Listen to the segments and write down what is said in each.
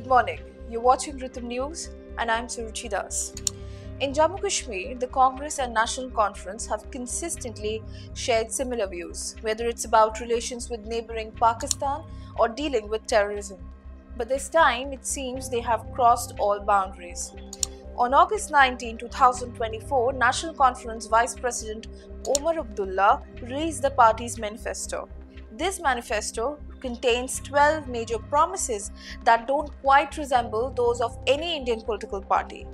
morning. You're watching Rhythm News and I'm Suruchi Das. In Jammu Kashmir, the Congress and National Conference have consistently shared similar views, whether it's about relations with neighboring Pakistan or dealing with terrorism. But this time, it seems they have crossed all boundaries. On August 19, 2024, National Conference Vice President Omar Abdullah released the party's manifesto. This manifesto contains 12 major promises that don't quite resemble those of any Indian political party.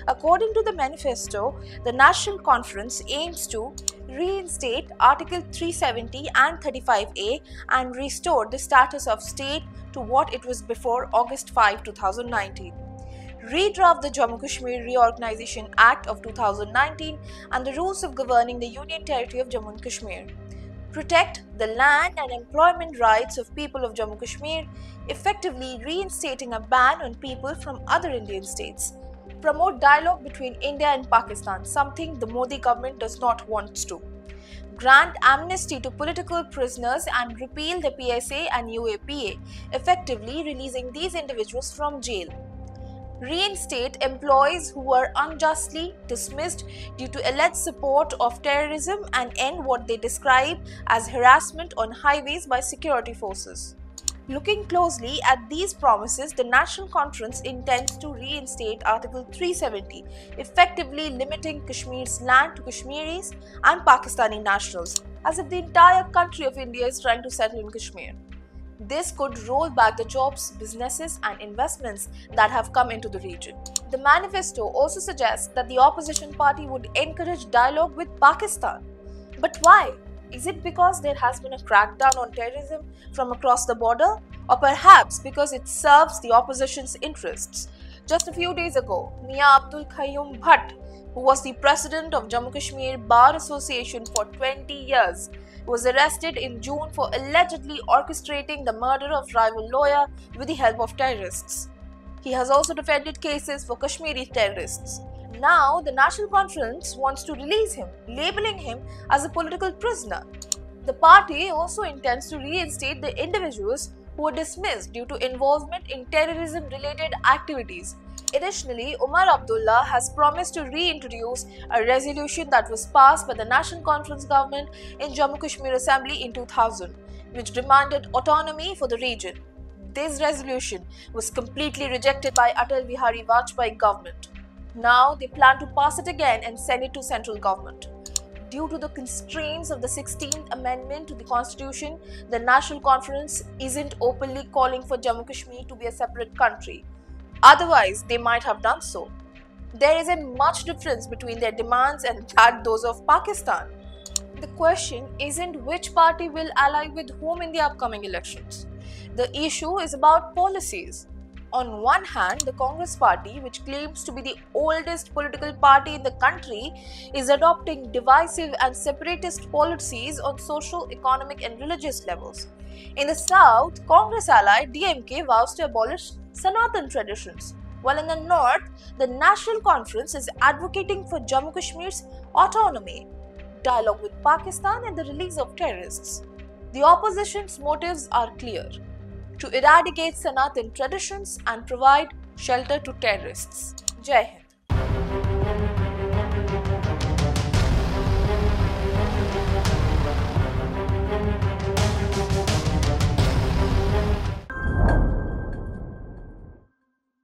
According to the manifesto, the National Conference aims to reinstate Article 370 and 35A and restore the status of state to what it was before August 5, 2019. Redraft the Jammu Kashmir Reorganization Act of 2019 and the rules of governing the Union Territory of Jammu and Kashmir. Protect the land and employment rights of people of Jammu Kashmir, effectively reinstating a ban on people from other Indian states. Promote dialogue between India and Pakistan, something the Modi government does not want to. Grant amnesty to political prisoners and repeal the PSA and UAPA, effectively releasing these individuals from jail. Reinstate employees who were unjustly dismissed due to alleged support of terrorism and end what they describe as harassment on highways by security forces. Looking closely at these promises, the National Conference intends to reinstate Article 370, effectively limiting Kashmir's land to Kashmiris and Pakistani nationals, as if the entire country of India is trying to settle in Kashmir. This could roll back the jobs, businesses and investments that have come into the region. The manifesto also suggests that the opposition party would encourage dialogue with Pakistan. But why? Is it because there has been a crackdown on terrorism from across the border? Or perhaps because it serves the opposition's interests? Just a few days ago, Mia Abdul Qayyum Bhatt, who was the president of Jammu Kashmir Bar Association for 20 years, was arrested in June for allegedly orchestrating the murder of rival lawyer with the help of terrorists. He has also defended cases for Kashmiri terrorists. Now, the National Conference wants to release him, labeling him as a political prisoner. The party also intends to reinstate the individuals who were dismissed due to involvement in terrorism-related activities. Additionally, Omar Abdullah has promised to reintroduce a resolution that was passed by the National Conference government in Jammu Kashmir Assembly in 2000, which demanded autonomy for the region. This resolution was completely rejected by Atal Bihari Vajpayee government. Now they plan to pass it again and send it to central government. Due to the constraints of the 16th Amendment to the Constitution, the National Conference isn't openly calling for Jammu Kashmir to be a separate country. Otherwise, they might have done so. There isn't much difference between their demands and those of Pakistan. The question isn't which party will ally with whom in the upcoming elections. The issue is about policies. On one hand, the Congress party, which claims to be the oldest political party in the country, is adopting divisive and separatist policies on social, economic and religious levels. In the south, Congress ally DMK vows to abolish Sanatan traditions, while in the north, the National Conference is advocating for Jammu Kashmir's autonomy, dialogue with Pakistan and the release of terrorists. The opposition's motives are clear: to eradicate Sanatan traditions and provide shelter to terrorists. Jai Hind.